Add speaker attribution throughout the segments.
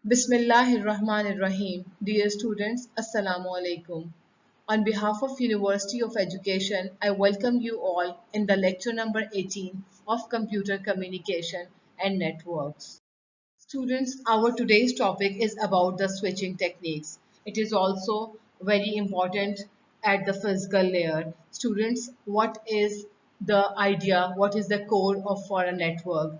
Speaker 1: Bismillahirrahmanirrahim. Dear students, Assalamu alaikum. On behalf of University of Education, I welcome you all in the lecture number 18 of Computer Communication and Networks. Students, our today's topic is about the switching techniques. It is also very important at the physical layer. Students, what is the idea? What is the core of for a network?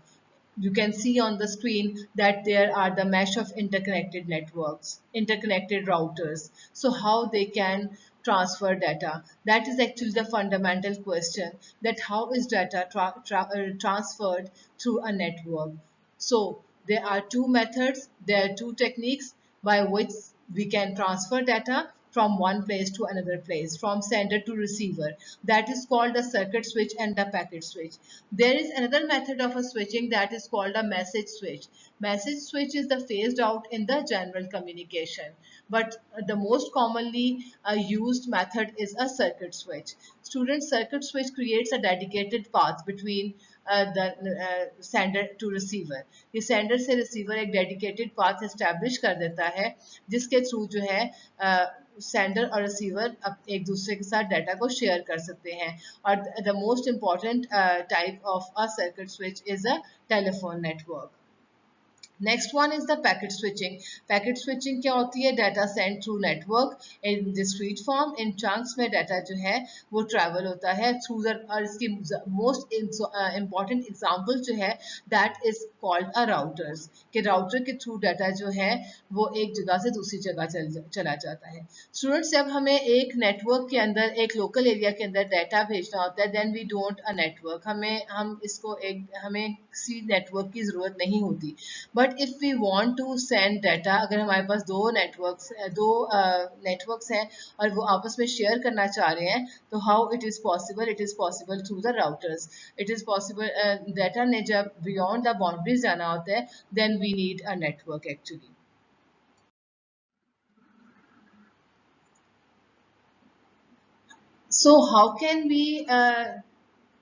Speaker 1: You can see on the screen that there are the mesh of interconnected networks, interconnected routers. So how they can transfer data? That is actually the fundamental question, that how is data transferred through a network? So there are two methods, there are two techniques by which we can transfer data from one place to another place, from sender to receiver. That is called the circuit switch and the packet switch. There is another method of a switching that is called a message switch. Message switch is the phased out in the general communication, but the most commonly used method is a circuit switch. Student, circuit switch creates a dedicated path between the sender to receiver. ये sender से receiver एक dedicated path establish कर देता है जिसके through जो है sender और रिसीवर एक दूसरे के साथ डाटा को शेयर कर सकते हैं. और the most important type of a circuit switch is a telephone network. Next one is the packet switching. Packet switching क्या होती है? डाटा सेंड थ्रू नेटवर्क इन डिस्क्रीट फॉर्म, इन चंक्स में डाटा जो है वो ट्रैवल होता है थ्रू द. और इसकी मोस्ट इम्पॉर्टेंट एग्जांपल जो है that is called a routers, कि राउटर के थ्रू डाटा जो है वो एक जगह से दूसरी जगह चला जाता है. स्टूडेंट्स, जब हमें एक नेटवर्क के अंदर, एक लोकल एरिया के अंदर डाटा भेजना होता है, then we don't a network. हम इसको हमें किसी नेटवर्क की ज़रूरत नहीं होती. But if we want to send data, अगर हमारे पास दो नेटवर्क्स हैं और वो आपस में शेयर करना चाह रहे हैं, तो how it is possible? It is possible through the routers. It is possible. Data ने जब बियॉन्ड द बाउंड्रीज जाना होता है, then we need a network actually. So how can we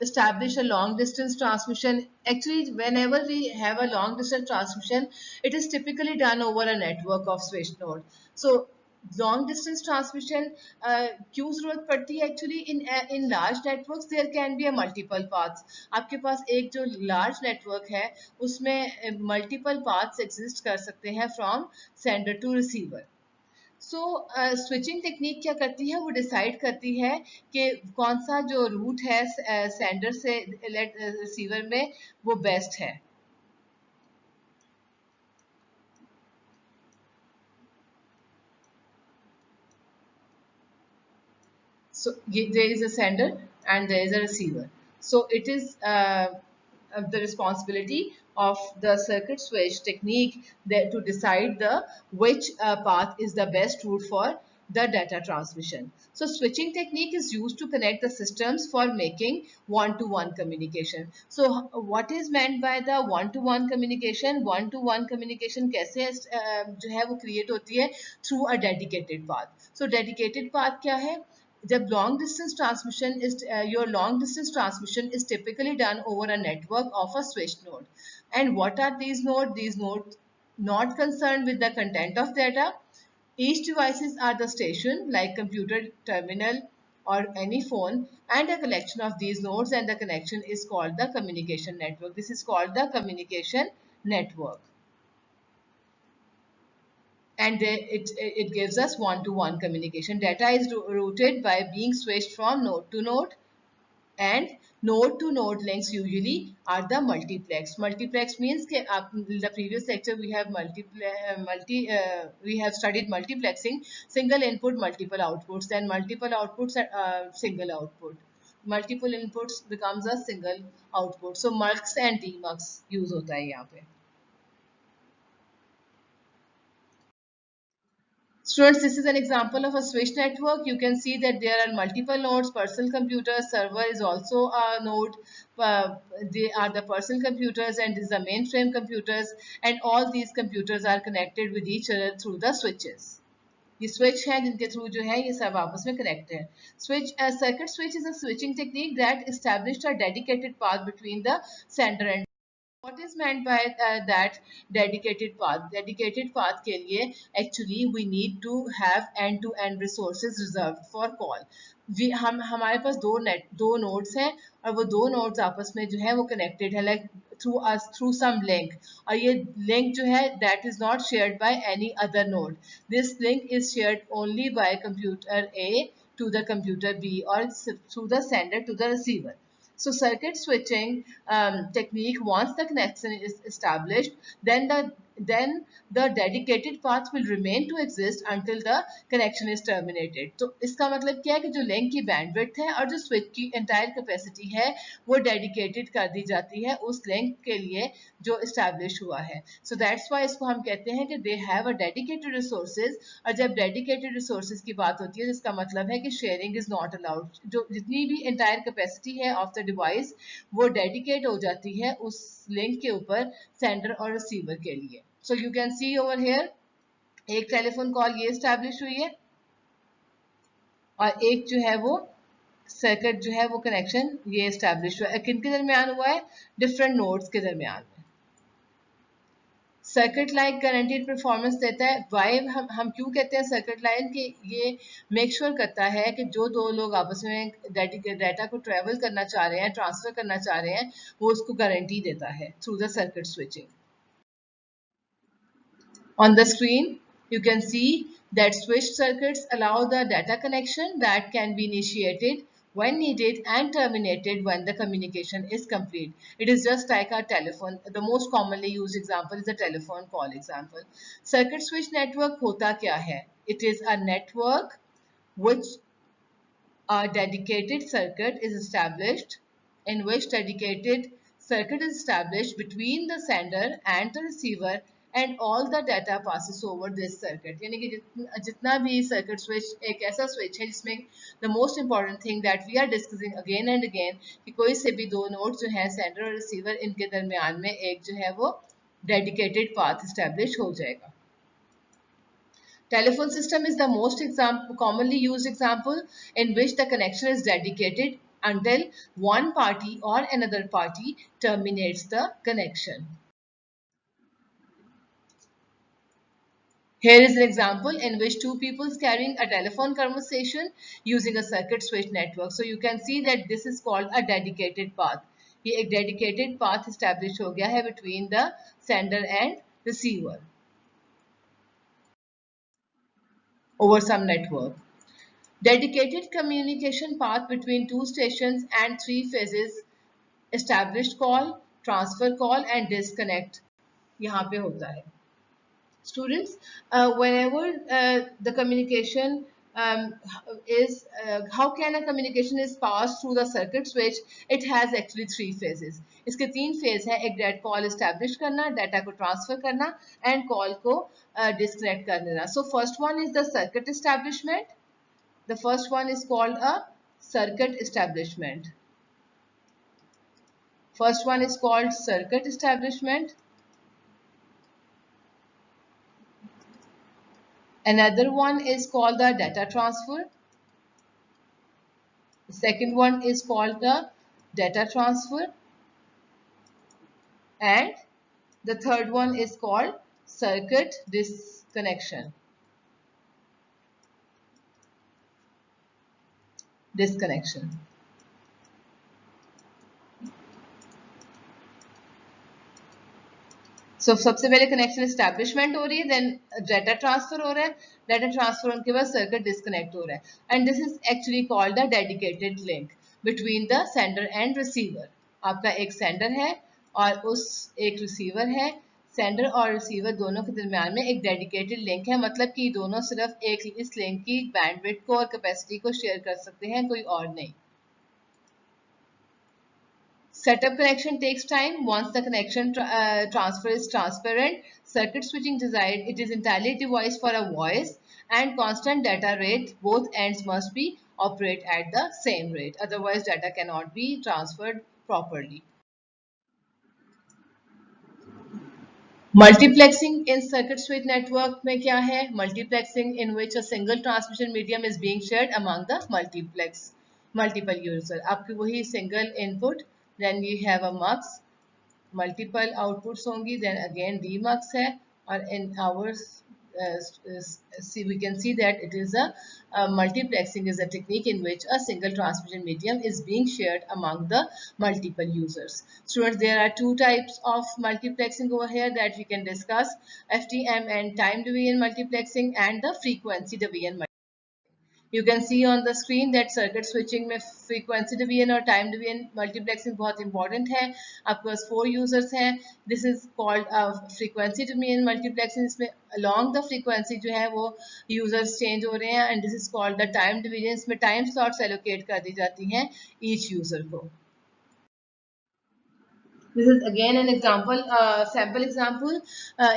Speaker 1: establish a long distance transmission? Actually, whenever we have a long distance transmission, it is typically done over a network of switch node. So long distance transmission क्यों जरूरत पड़ती है? Actually in large networks there can be a multiple paths. आपके पास एक जो large network है उसमें multiple paths exist कर सकते हैं from sender to receiver. So switching technique क्या करती है? वो डिसाइड करती है कि कौन सा जो रूट है सेंडर से रिसीवर में वो बेस्ट है. So there is a sender and there is a receiver. So it is the responsibility of the circuit switch technique that to decide the which path is the best route for the data transmission. So switching technique is used to connect the systems for making one-to-one communication. So what is meant by the one-to-one communication? One-to-one communication कैसे जो है वो create होती है? Through a dedicated path. So dedicated path क्या है? The long distance transmission is your long distance transmission is typically done over a network of a switch node. And what are these nodes? These nodes not concerned with the content of data. Each devices are the station like computer terminal or any phone, and a collection of these nodes, and the connection is called the communication network. This is called the communication network. And it gives us one-to-one communication. Data is routed by being switched from node to node, and node to node links usually are the multiplex. Multiplex means that in the previous lecture we have we have studied multiplexing, single input multiple outputs, then multiple outputs are single output. Multiple inputs becomes a single output. So mux and demux use होता है यहाँ पे. Students, this is an example of a switch network. You can see that there are multiple nodes, personal computers, server is also a node. They are the personal computers and this is the mainframe computers, and all these computers are connected with each other through the switches. ये switch है जिनके through जो है ये सब आपस में connect है. Switch circuit switch is a switching technique that established a dedicated path between the sender and What is meant by that dedicated path? Dedicated path के लिए actually we need to have end-to-end resources reserved for call. हम हमारे पास दो nodes हैं और वो दो nodes आपस में जो है वो connected है like through some link, और ये link जो है that is not shared by any other node. This link is shared only by computer A to the computer B or through the sender to the receiver. So circuit switching technique, once the connection is established, then the dedicated path will remain to exist until the connection is terminated. तो इसका मतलब क्या है कि जो link की bandwidth है और जो स्विच की एंटायर कैपेसिटी है वो डेडिकेटेड कर दी जाती है उस लिंक के लिए जो इस्टेब्लिश हुआ है. सो दैट्स वाई इसको हम कहते हैं कि they have a dedicated resources. और जब डेडिकेटेड रिसोर्सेज की बात होती है तो इसका मतलब है कि शेयरिंग इज नॉट अलाउड. जो जितनी भी एंटायर कैपेसिटी है ऑफ द डिवाइस वो डेडिकेट हो जाती है उस लिंक के ऊपर सेंडर और रिसीवर के लिए. So you can see over here एक टेलीफोन कॉल ये स्टैब्लिश हुई है और एक जो है वो सर्किट जो है वो कनेक्शन ये स्टैब्लिश हुआ है. किन के दरमियान हुआ है? डिफरेंट नोड्स के दरमियान में. सर्किट लाइन गारंटीड परफॉर्मेंस देता है. वाई हम क्यों कहते हैं सर्किट लाइन कि ये मेक श्योर करता है कि जो दो लोग आपस में डाटा को ट्रेवल करना चाह रहे हैं, ट्रांसफर करना चाह रहे हैं, वो उसको गारंटी देता है through the circuit switching. On the screen, you can see that switched circuits allow the data connection that can be initiated when needed and terminated when the communication is complete. It is just like a telephone. The most commonly used example is a telephone call example. Circuit switch network hota kya hai? It is a network which a dedicated circuit is established, in which dedicated circuit is established between the sender and the receiver and all the data passes over this circuit. यानी कि जितना भी circuit switch एक ऐसा switch है जिसमें the most important thing that we are discussing again and again कि कोई से भी दो nodes जो हैं sender और receiver इनके दरमियान में एक जो है वो dedicated path establish हो जाएगा. Telephone system is the most commonly used example in which the connection is dedicated until one party or another party terminates the connection. Here is an example in which two people carrying a telephone conversation using a circuit switch network. So you can see that this is called a dedicated path. ये एक dedicated path established हो गया है between the sender and receiver over some network. Dedicated communication path between two stations and three phases, established call, transfer call and disconnect यहाँ पे होता है. Students, whenever the communication how can a communication is passed through the circuit switch? It has actually three phases. इसके तीन phase है. एक date call establish करना, data को ट्रांसफर करना एंड कॉल को डिस्कनेक्ट कर देना. So first one is the circuit establishment. The first one is called a circuit establishment. First one is called circuit establishment. Another one is called the data transfer. The second one is called the data transfer. And the third one is called circuit disconnection. Disconnection. So सबसे पहले connection establishment हो रही है, then data transfer हो रहा है, data transfer होने के बाद सर्किट डिस्कनेक्ट हो रहा है. And this is actually called the dedicated link between the sender and receiver. आपका एक सेंडर है और उस एक रिसीवर है. सेंडर और रिसीवर दोनों के दरमियान में एक डेडिकेटेड लिंक है, मतलब कि दोनों सिर्फ एक इस लिंक की बैंडविड्थ को और कैपेसिटी को शेयर कर सकते हैं, कोई और नहीं. Setup connection takes time. Once the connection transfer is transparent, circuit switching design, it is entirely devised for a voice and constant data rate. Both ends must be operate at the same rate. Otherwise, data cannot be transferred properly. Multiplexing in circuit switch network में क्या है? Multiplexing in which a single transmission medium is being shared among the multiple user. आपकी वही single input, then you have a mux multiple outputs होंगी, then again demux है, और in hours see we can see that it is a multiplexing is a technique in which a single transmission medium is being shared among the multiple users. Students, there are two types of multiplexing over here that we can discuss: FTM and time division multiplexing, and the frequency division multiplexing. You can see on the screen that circuit switching में frequency division और time division multiplexing बहुत important है. आपके पास 4 users हैं. This is called frequency division multiplexing. इसमें along the frequency जो है वो users change हो रहे हैं, and this is called the time division. इसमें time slots allocate कर दी जाती हैं each user को. This is again an example, sample example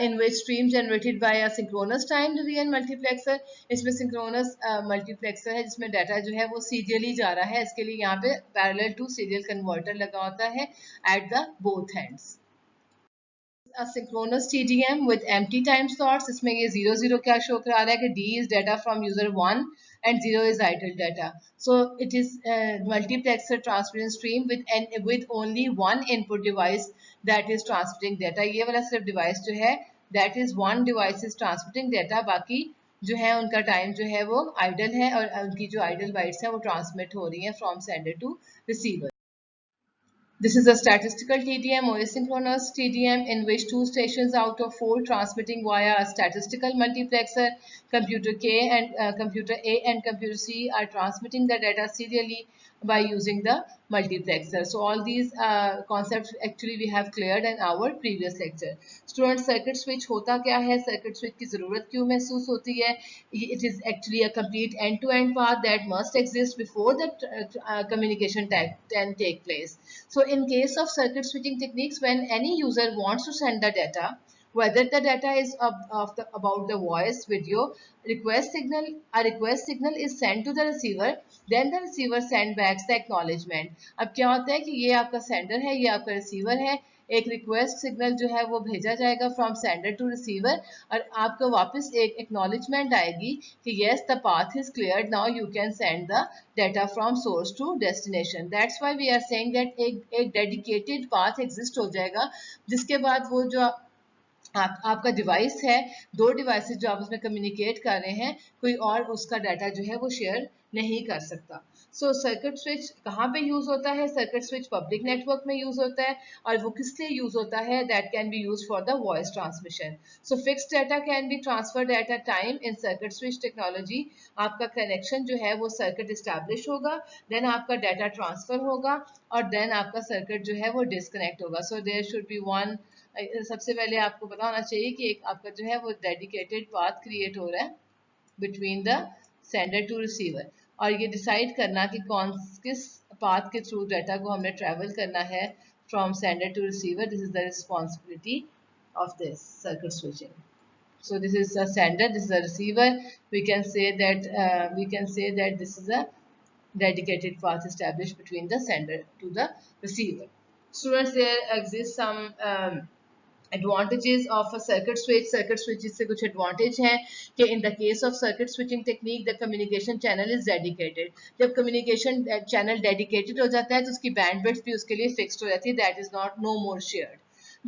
Speaker 1: in which stream generated by a synchronous time division multiplexer. इसमें synchronous multiplexer है जिसमें data जो है वो serially जा रहा है. इसके लिए यहाँ पे parallel to serial converter लगा होता है at the both ends. A synchronous TDM with empty time slots. इसमें ये 00 क्या शो करा रहा है कि D is data from user 1 and 0 is idle data. So it is multiplexer transmission stream with only one input device that is transmitting data. ये वाला सिर्फ device जो है that is one device is transmitting data. बाकी जो है उनका time जो है वो idle है, और उनकी जो idle bytes है वो transmit हो रही है from sender to receiver. This is a statistical TDM or asynchronous TDM in which 2 stations out of 4 transmitting via a statistical multiplexer, computer K and computer A and computer C are transmitting the data serially by using the multiplexer. So all these concepts actually we have cleared in our previous lecture. Students, circuit switch होता क्या है, circuit switch की ज़रूरत क्यों महसूस होती है? It is actually a complete end-to-end path that must exist before the communication can take place. So in case of circuit switching techniques, when any user wants to send the data, whether the data is about the voice, video, a request signal is sent to the receiver, then the receiver send back the acknowledgement. अब क्या होता है कि ये आपका sender है, ये आपका receiver है, एक रिक्वेस्ट सिग्नल जो है वो भेजा जाएगा फ्रॉम सेंडर टू रिसीवर, और आपको वापस एक एक्नॉलेजमेंट आएगी कि yes the path is clear, now you can send the data from source to destination. That's why we are saying that एक डेडिकेटेड पाथ एग्जिस्ट हो जाएगा, जिसके बाद वो जो आपका डिवाइस है, 2 डिवाइसेस जो आप उसमें कम्युनिकेट कर रहे हैं, कोई और उसका डाटा जो है वो शेयर नहीं कर सकता. सो सर्किट स्विच कहाँ पे यूज होता है? सर्किट स्विच पब्लिक नेटवर्क में यूज होता है, और वो किस लिए यूज होता है? That can be use for the voice transmission. So fixed data can be transferred at a time in circuit switch technology. आपका कनेक्शन जो है वो सर्किट इस्टेब्लिश होगा, देन आपका डाटा ट्रांसफर होगा, और देन आपका सर्किट जो है वो डिस्कनेक्ट होगा. So there should be one, सबसे पहले आपको पता होना चाहिए कि एक आपका जो है वो डेडिकेटेड पाथ क्रिएट हो रहा है between the sender to receiver, और ये डिसाइड करना कि किस पाथ के थ्रू डाटा को हमने ट्रैवल करना है from sender to receiver. This is the responsibility of this circuit switching. So this is a sender, this is a receiver. We can say that this is a dedicated path established between the sender to the receiver. Students, there exists some advantages of a circuit switch. Circuit switches से कुछ advantage हैं कि in the case of circuit switching technique, the communication channel is dedicated. जब communication channel dedicated हो जाता है तो उसकी bandwidth भी उसके लिए fixed हो जाती है. That is not no more shared.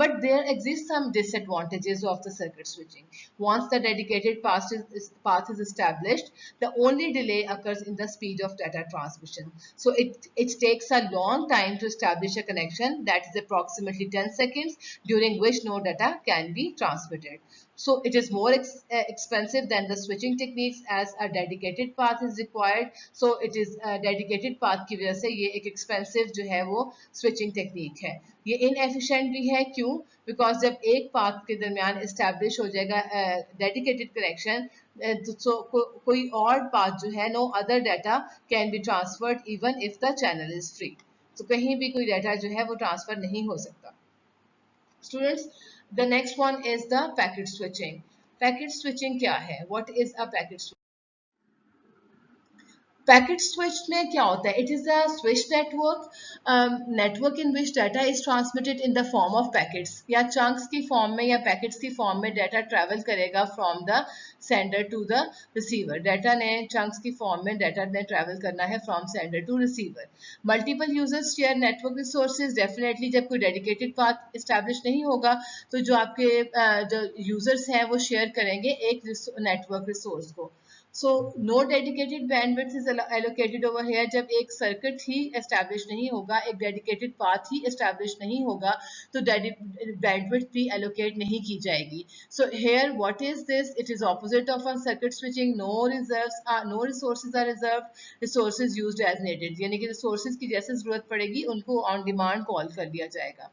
Speaker 1: But there exist some disadvantages of the circuit switching. Once the dedicated path is established, the only delay occurs in the speed of data transmission. So it takes a long time to establish a connection, that is approximately 10 seconds, during which no data can be transmitted. So it is more expensive than the switching techniques as a dedicated path is required. So it is a dedicated path की वजह से ये एक expensive जो है वो switching technique है. ये inefficient भी है, क्यों? Because जब एक path के दरमियान establish हो जाएगा dedicated connection, so कोई और path जो है, no other data can be transferred even if the channel is free. तो कहीं भी कोई data जो है वो transfer नहीं हो सकता. Students, the next one is the packet switching. Packet switching क्या है? What is a packet switching? Packet switch में क्या होता है? It is a switch network in which data is transmitted in the form of packets, या chunks की form में या पैकेट्स की फॉर्म में डाटा ट्रेवल करेगा from the sender to the receiver. Data ने चंक्स की फॉर्म में डाटा ने ट्रेवल करना है from sender to receiver. Multiple users share network resources. Definitely जब कोई डेडिकेटेड पाथ इस्टेब्लिश नहीं होगा तो जो आपके जो यूजर्स हैं वो शेयर करेंगे एक नेटवर्क रिसोर्स को। So no dedicated bandwidth is allocated over here। जब एक सर्किट ही एस्टैब्लिश नहीं होगा, एक डेडिकेटेड पाथ ही एस्टैब्लिश नहीं होगा, तो बैंडविड्थ भी एलोकेट नहीं की जाएगी। So here what is this? It is opposite of a circuit switching। no resources are reserved, resources used as needed। यानी कि resources की जैसे जरूरत पड़ेगी उनको on demand कॉल कर दिया जाएगा।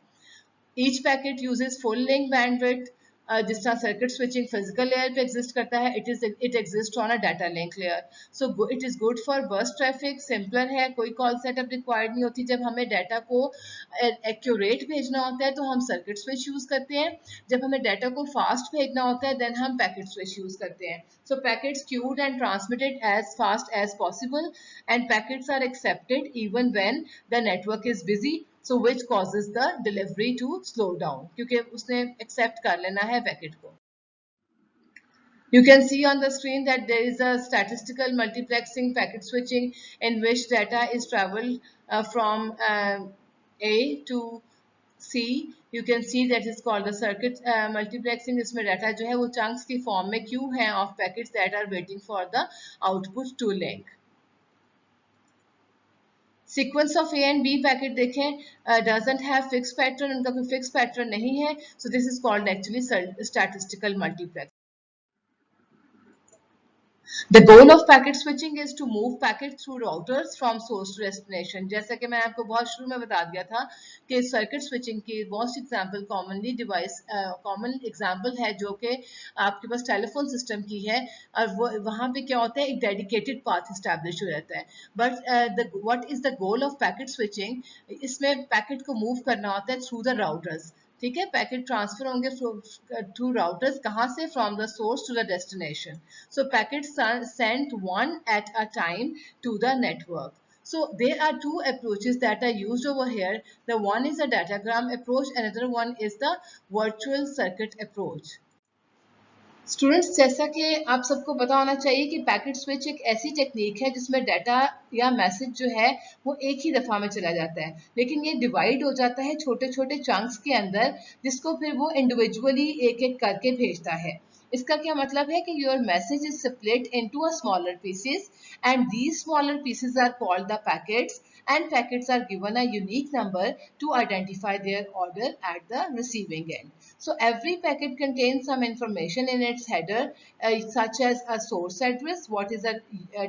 Speaker 1: Each packet uses full link bandwidth। जिस तरह सर्किट स्विचिंग फिजिकल लेयर पे एग्जिस्ट करता है, it exist on a data link layer. So it is good for burst traffic. Simpler है, कोई कॉल सेटअप रिक्वायर्ड नहीं होती। जब हमें डाटा को एक्यूरेट भेजना होता है तो हम सर्किट स्विच यूज करते हैं। जब हमें डाटा को फास्ट भेजना होता है देन हम पैकेट स्विच यूज करते हैं। So packets queued and transmitted as fast as possible, and packets are accepted even when the network is busy. So which causes the delivery to slow down, क्योंकि उसने accept कर लेना है packet को। You can see on the screen that there is a statistical multiplexing packet switching in which data is traveled from A to C। You can see that is called the circuit multiplexing। इसमें data जो है वो chunks की form में queue है of packets that are waiting for the output to link। Sequence of A and B packet देखें, doesn't have fix pattern, उनका कोई फिक्स पैटर्न नहीं है। So this is called actually statistical multiplex. The goal of packet switching is to move packets through routers from source to destination। जैसा कि मैंने आपको बहुत शुरू में बता दिया था कि सर्किट स्विचिंग की मोस्ट एग्जांपल कॉमन एग्जांपल है जो कि आपके पास टेलीफोन सिस्टम की है, और वो वहाँ पे क्या होता है, एक डेडिकेटेड पाथ इस्टेब्लिश हो जाता है। But what is the goal of packet switching? इसमें पैकेट को मूव करना होता है थ्रू द राउटर्स। ठीक है, पैकेट ट्रांसफर होंगे थ्रू राउटर्स, कहाँ से? From the source to the destination. So packets are sent one at a time to the network। So there are two approaches that are used over here। The one is a datagram approach, another one is the virtual circuit approach। Students, जैसा कि आप सबको पता होना चाहिए कि packet switch एक ऐसी टेक्निक है जिसमें डाटा या मैसेज जो है वो एक ही दफ़ा में चला जाता है, लेकिन ये डिवाइड हो जाता है छोटे छोटे चंक्स के अंदर, जिसको फिर वो इंडिविजुअली एक एक करके भेजता है। इसका क्या मतलब है कि your message is split into a smaller pieces, and these smaller pieces are called the packets, and packets are given a unique number to identify their order at the receiving end। So every packet contains some information in its header, such as a source address, what is a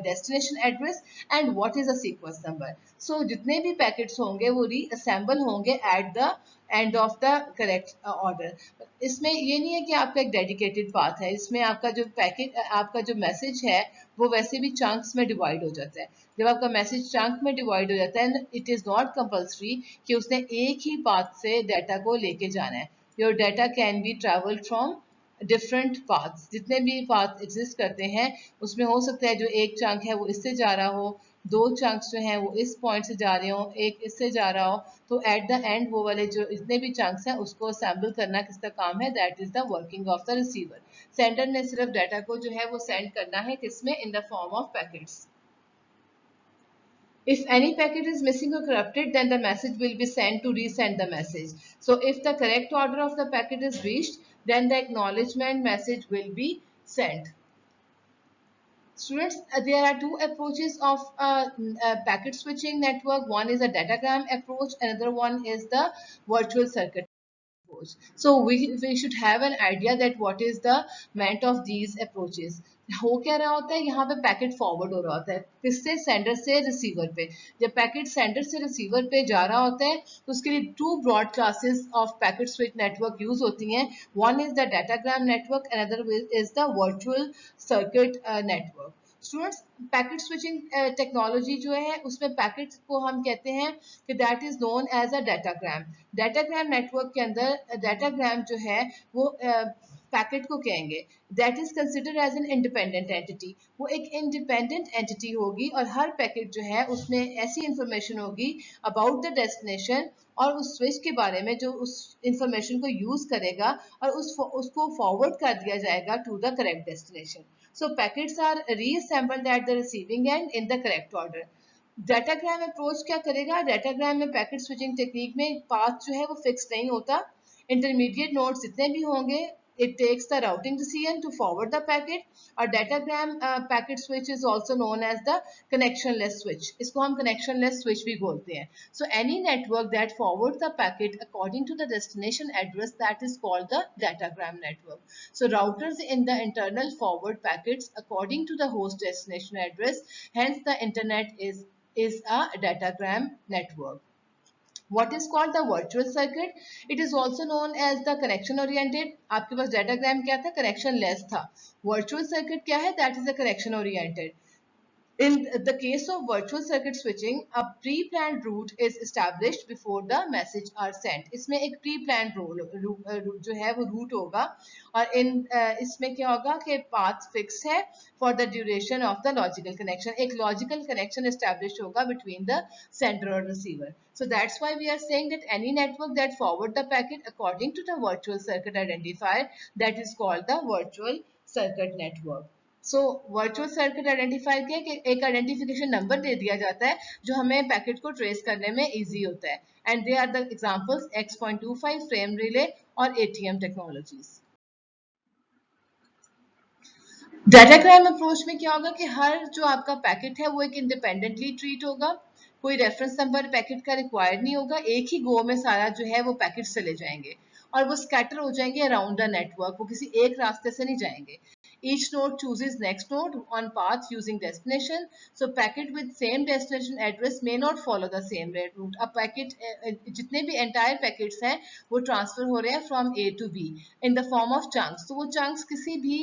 Speaker 1: destination address, and what is a sequence number। So जितने भी packets होंगे वो reassemble होंगे at the end of the correct order. इसमें ये नहीं है कि आपका एक डेडिकेटेड पाथ है, इसमें आपका जो पैकेट आपका जो मैसेज है वो वैसे भी चंक्स में डिवाइड हो जाता है। जब आपका मैसेज चंक में डिवाइड हो जाता है, इट इज नॉट कंपल्सरी कि उसने एक ही पाथ से डाटा को लेके जाना है। Your data can be travel from different paths. जितने भी पाथ एग्जिस्ट करते हैं उसमें हो सकता है जो एक चंक है वो इससे जा रहा हो, दो चंक्स जो हैं वो इस पॉइंट से जा रहे हो, एक इससे जा रहा हो। तो एट द एंड वो वाले जो इतने भी चंक्स हैं उसको असेंबल करना किसका काम है? That is the working of the receiver. Sender ने सिर्फ डाटा को जो है वो सेंड करना है किसमें? इन the form of packets. If any packet is missing or corrupted, then the message will be sent to resend the message। So if the correct order of the packet is reached, then the acknowledgement message will be sent। Students, there are two approaches of packet switching network. One is a datagram approach, another one is the virtual circuit approach। So we should have an idea that what is the meant of these approaches। हो क्या रहा होता है, यहाँ पे packet forward हो रहा होता है किससे? सेंडर से रिसीवर पे। जब पैकेट सेंडर से रिसीवर पे जा रहा होता है तो उसके लिए two broad classes of packet switch network use होती हैं। One is the datagram network, another is the virtual circuit network. Students, packet switching technology जो है उसमें पैकेट को हम कहते हैं कि that is known as a datagram. Datagram network के अंदर डाटाग्राम जो है वो पैकेट को कहेंगे that is considered as an independent entity. वो एक इंडिपेंडेंट एंटिटी होगी और हर पैकेट जो है उसमें ऐसी इंफॉर्मेशन होगी अबाउट द डेस्टिनेशन और उस स्विच के बारे में जो उस इंफॉर्मेशन को यूज करेगा और उसको फॉरवर्ड कर दिया जाएगा to the correct destination. So packets are reassembled at the receiving end in the correct order. Datagram approach क्या करेगा, डाटाग्राम में पैकेट स्विचिंग टेक्निक में पाथ जो है वो फिक्स नहीं होता। इंटरमीडिएट नोड्स जितने भी होंगे it takes the routing decision to forward the packet. और datagram packet switch is also known as the connectionless switch. इसको हम connectionless switch भी बोलते हैं. So any network that forwards the packet according to the destination address, that is called the datagram network. So routers in the internal forward packets according to the host destination address. Hence the internet is a datagram network. What is called the virtual circuit? It is also known as the connection oriented. आपके पास datagram क्या था, connection less था. Virtual circuit क्या है, that is a connection oriented. In the case of virtual circuit switching, a pre-planned route is established before the message are sent. इसमें एक pre-planned जो है वो route होगा और इसमें क्या होगा कि path fix है for the duration of the logical connection. एक logical connection established होगा between the sender or receiver. So that's why we are saying that any network that forward the packet according to the virtual circuit identifier, that is called the virtual circuit network. So virtual circuit identifier क्या है कि एक identification number दे दिया जाता है जो हमें packet को ट्रेस करने में इजी होता है. And they are the examples X.25 frame relay और ATM टेक्नोलॉजीज. डाटाग्राम अप्रोच में क्या होगा कि हर जो आपका पैकेट है वो एक इंडिपेंडेंटली ट्रीट होगा. कोई रेफरेंस नंबर पैकेट का रिक्वायर्ड नहीं होगा. एक ही गो में सारा जो है वो पैकेट चले जाएंगे और वो स्कैटर हो जाएंगे अराउंड द नेटवर्क. वो किसी एक रास्ते से नहीं जाएंगे. Each node chooses next node on path using destination. So packet with same destination address may not follow the same route. अब packet जितने भी entire packets हैं वो transfer हो रहे हैं from A to B in the form of chunks. तो वो chunks किसी भी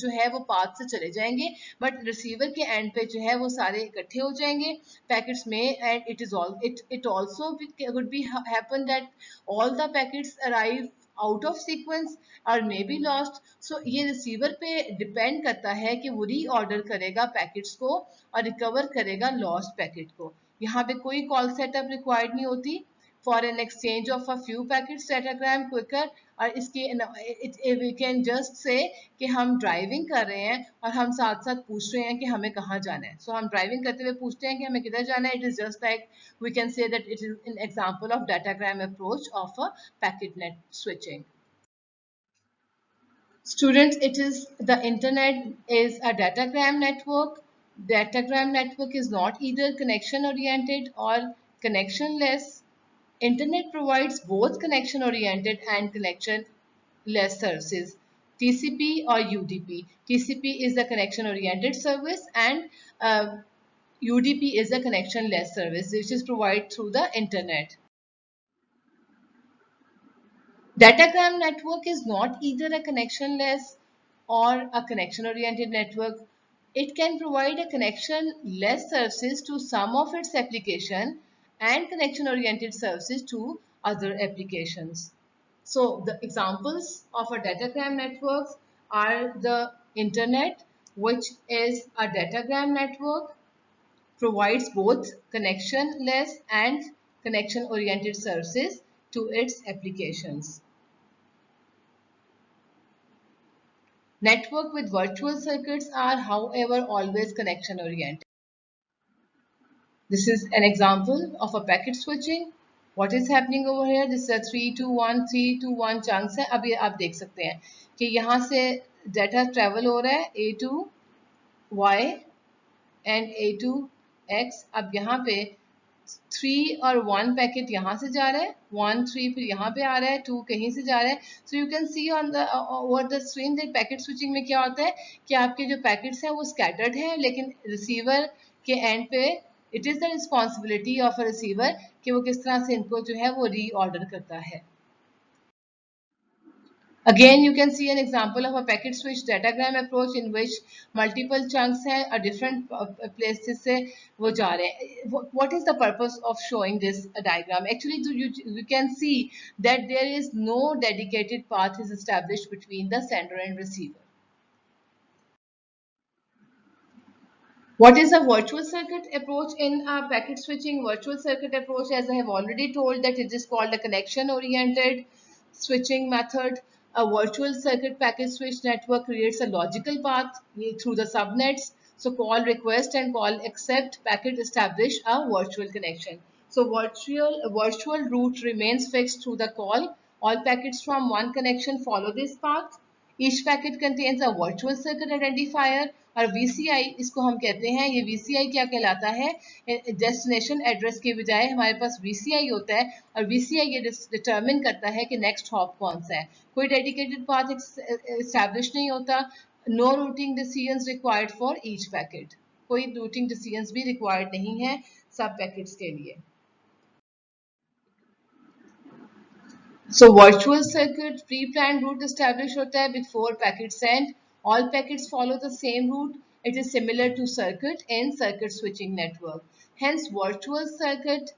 Speaker 1: जो है वो path से चले जाएंगे but receiver के end पे जो है वो सारे इकट्ठे हो जाएंगे. Packets may and it also could be happen that all the packets arrive out of sequence और मे बी लॉस्ट. सो ये रिसीवर पे डिपेंड करता है कि वो री ऑर्डर करेगा पैकेट्स को और रिकवर करेगा लॉस्ट पैकेट को. यहाँ पे कोई कॉल सेटअप रिक्वायर्ड नहीं होती for an exchange of a few packets datagram quicker. और इसके वी कैन जस्ट से कि हम ड्राइविंग कर रहे हैं और हम साथ साथ पूछ रहे हैं कि हमें कहाँ जाना है. सो हम ड्राइविंग करते हुए पूछते हैं कि हमें किधर जाना है. It is just like we can say that it is an example of datagram approach of a packet net switching. Students, it is the internet is a datagram network. Datagram network is not either connection oriented or connectionless. Internet provides both connection oriented and connection less services, TCP or UDP. TCP is the connection oriented service and UDP is a connection-less service which is provided through the internet. Datagram network is not either a connection-less or a connection-oriented network. It can provide a connection-less services to some of its application and connection-oriented services to other applications. So the examples of a datagram network are the internet, which is a datagram network, provides both connection-less and connection-oriented services to its applications. Network with virtual circuits are, however, always connection-oriented. This is an example of a packet switching. What is happening over here? This is a 3 to 1 3 to 1 chunks है. अभी आप देख सकते हैं कि यहाँ से data travel हो रहा है A to Y and A to X. अब यहाँ पे 3 और 1 पैकेट यहाँ से जा रहा है, 1 3 फिर यहाँ पे आ रहा है, 2 कहीं से जा रहा है. So you can see on the over the screen that packet switching में क्या होता है कि आपके जो पैकेट्स हैं वो स्कैटर्ड हैं लेकिन रिसीवर के एंड पे it is the responsibility of a receiver कि वो किस तरह से इनको जो है वो री ऑर्डर करता है. Again, you can see an example of a packet switch datagram approach in which multiple chunks हैं और different places से वो जा रहे हैं. What is the purpose of showing this diagram? Actually, you can see that there is no dedicated path is established between the sender and receiver. What is a virtual circuit approach in a packet switching? Virtual circuit approach, as I have already told, that it is called a connection oriented switching method. A virtual circuit packet switch network creates a logical path through the subnets. So call request and call accept packet establish a virtual connection. So virtual route remains fixed through the call. All packets from one connection follow this path. Each packet contains a virtual circuit identifier और VCI इसको हम कहते हैं. ये VCI क्या कहलाता है? Destination address के बजाय हमारे पास VCI होता है और VCI ये डिटरमिन करता है कि नेक्स्ट हॉप कौन सा है. कोई डेडिकेटेड पाथ एस्टैब्लिश नहीं होता. No routing decisions required for each packet. कोई रूटिंग डिसीजंस भी रिक्वायर्ड नहीं है सब पैकेट्स के लिए. So virtual circuit pre-planned route established होता है before packet send. All packets follow the same route. It is similar to circuit in circuit switching network. Hence virtual circuit,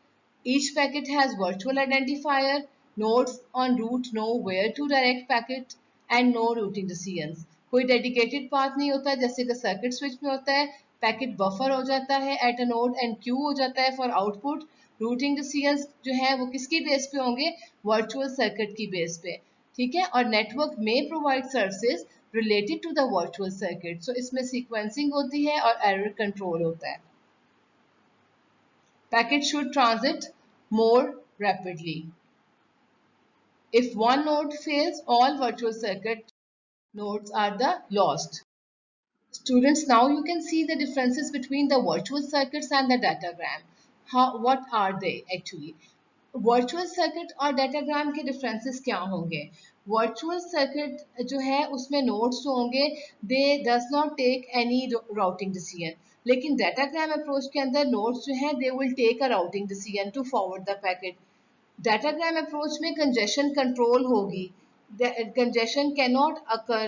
Speaker 1: each packet has virtual identifier. Nodes on route know where to direct packet and no routing decisions. कोई dedicated path नहीं होता जैसे कि circuit switch में होता है. Packet buffer हो जाता है at a node and Q हो जाता है फॉर आउटपुट. रूटिंग डिसीजंस जो है वो किसकी बेस पे होंगे? वर्चुअल सर्किट की बेस पे. ठीक है. और नेटवर्क में provide services related to the virtual circuit. So इसमें सीक्वेंसिंग होती है और एरर कंट्रोल होता है. Packet should transit more rapidly. If one node fails all virtual circuit nodes are the lost. Students, now you can see the differences between the virtual circuits and the datagram. What are they actually? Virtual circuit और datagram के differences क्या होंगे? Virtual circuit जो है उसमें nodes जो होंगे they does not take any routing decision. लेकिन datagram approach के अंदर nodes जो हैं they will take a routing decision to forward the packet. Datagram approach में congestion control होगी. The congestion cannot occur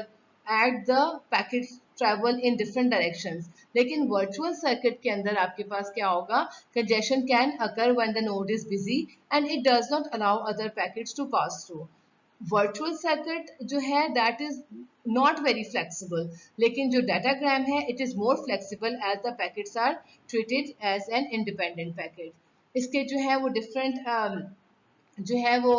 Speaker 1: at the packets travel in different directions. लेकिन virtual circuit के अंदर आपके पास क्या होगा? Congestion can occur when the node is busy and it does not allow other packets to pass through. Virtual circuit जो है that is not very flexible. लेकिन जो datagram है it is more flexible as the packets are treated as an independent packet. इसके जो है वो different जो है वो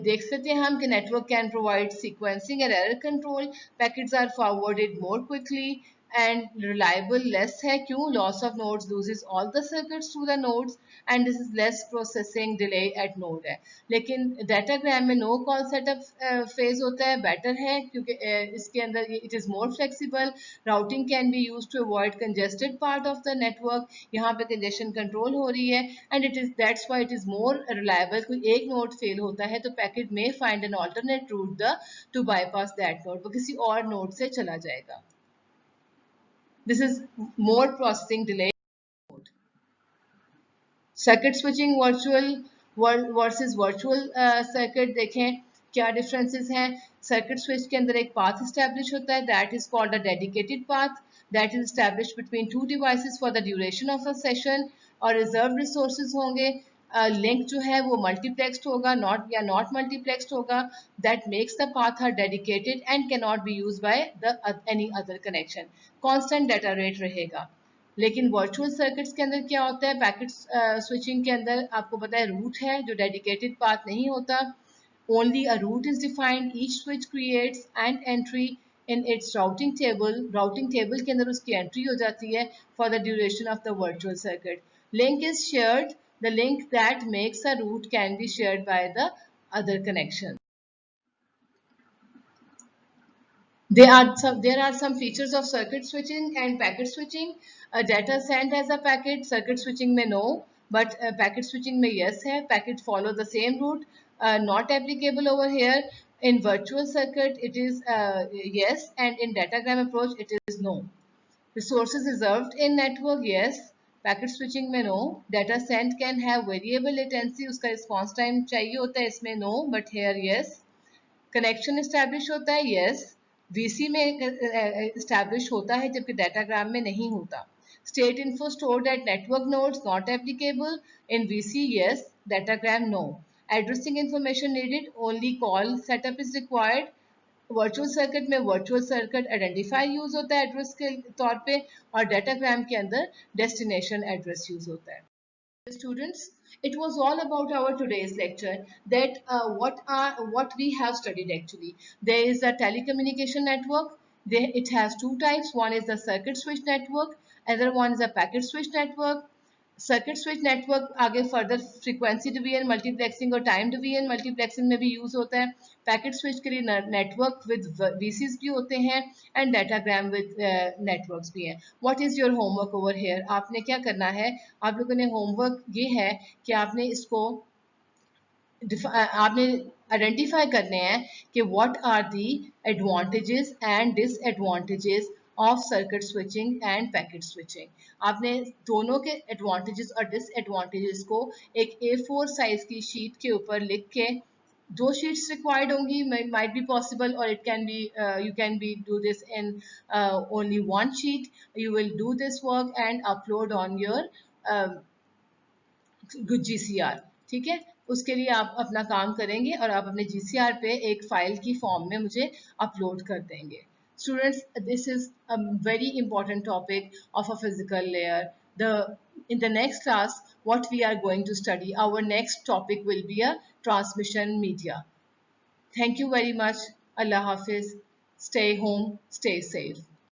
Speaker 1: देख सकते हैं हम कि network can provide sequencing and error control. Packets are forwarded more quickly and reliable less है. क्यों? Loss of nodes loses all the circuits to the nodes and this is less processing delay at node है. लेकिन datagram में no call setup phase होता है. Better है क्योंकि इसके अंदर it is more flexible. Routing can be use to avoid congested part of the network. यहाँ पे कंजेशन कंट्रोल हो रही है and it is that's why it is more reliable. कोई एक नोड फेल होता है तो packet may find an alternate route the to bypass that node. वो किसी और नोड से चला जाएगा. This is more processing delay. Circuit switching virtual versus virtual circuit देखें क्या डिफरेंसेस हैं. सर्किट स्विच के अंदर एक पाथ एस्टैब्लिश होता है that is called a dedicated path that is establish between two devices for the duration of a session. और reserve resources होंगे. लिंक जो है वो मल्टीप्लेक्स्ड होगा नॉट मल्टीप्लेक्स्ड होगा. That makes the path are dedicated and can not be use by the any other connection. Constant data rate रहेगा. लेकिन virtual circuits के अंदर क्या होता है? पैकेट स्विचिंग के अंदर आपको पता है रूट है जो डेडिकेटेड पाथ नहीं होता. Only a route is defined. Each switch creates an entry in its routing table. Routing table के अंदर उसकी एंट्री हो जाती है for the duration of the virtual circuit. Link is shared. The link that makes a route can be shared by the other connection. There are some features of circuit switching and packet switching. Data sent as a packet, circuit switching में no, but packet switching में yes है. Packet follow the same route, not applicable over here. In virtual circuit, it is yes, and in datagram approach, it is no. Resources reserved in network, yes. Packet switching में no. Data sent can have variable latency. उसका response time चाहिए होता है इसमें no, but here yes. Connection establish होता है, yes. VC में establish होता है जबकि डाटाग्राम में नहीं होता। State info stored at network nodes not applicable in VC, yes. Datagram, no. Addressing information needed, only call setup is required. Virtual circuit में वर्चुअल सर्किट आइडेंटिफायर यूज होता है एड्रेस के तौर पे, और डाटाग्राम के अंदर डेस्टिनेशन एड्रेस यूज होता है। Students, it was all about our today's lecture, that what we have studied actually. There is a telecommunication network. It has two types. One is the circuit switch network, other one is a packet switch network. Circuit switch network आगे further frequency division multiplexing और time division multiplexing में भी use होता है। Packet switch के लिए network with VCs भी होते हैं एंड डाटाग्राम विद नेटवर्क्स भी हैं। What is your homework over here? आपने क्या करना है, आप लोगों ने होमवर्क ये है कि आपने इसको आपने आइडेंटिफाई करने हैं कि what are the advantages and disadvantages of circuit switching and packet switching. आपने दोनों के एडवांटेजेस और डिसएडवांटेजेस को एक A4 साइज की शीट के ऊपर लिख के, दो शीट्स रिक्वायर्ड होंगी, might be possible, or it can be you can be do this in only one sheet. You will do this work and upload on your GCR, ठीक है। उसके लिए आप अपना काम करेंगे और आप अपने GCR पे एक फाइल की फॉर्म में मुझे अपलोड कर देंगे। Students, this is a very important topic of a physical layer. In the next class, what we are going to study, our next topic will be a transmission media. Thank you very much. Allah Hafiz. Stay home, stay safe.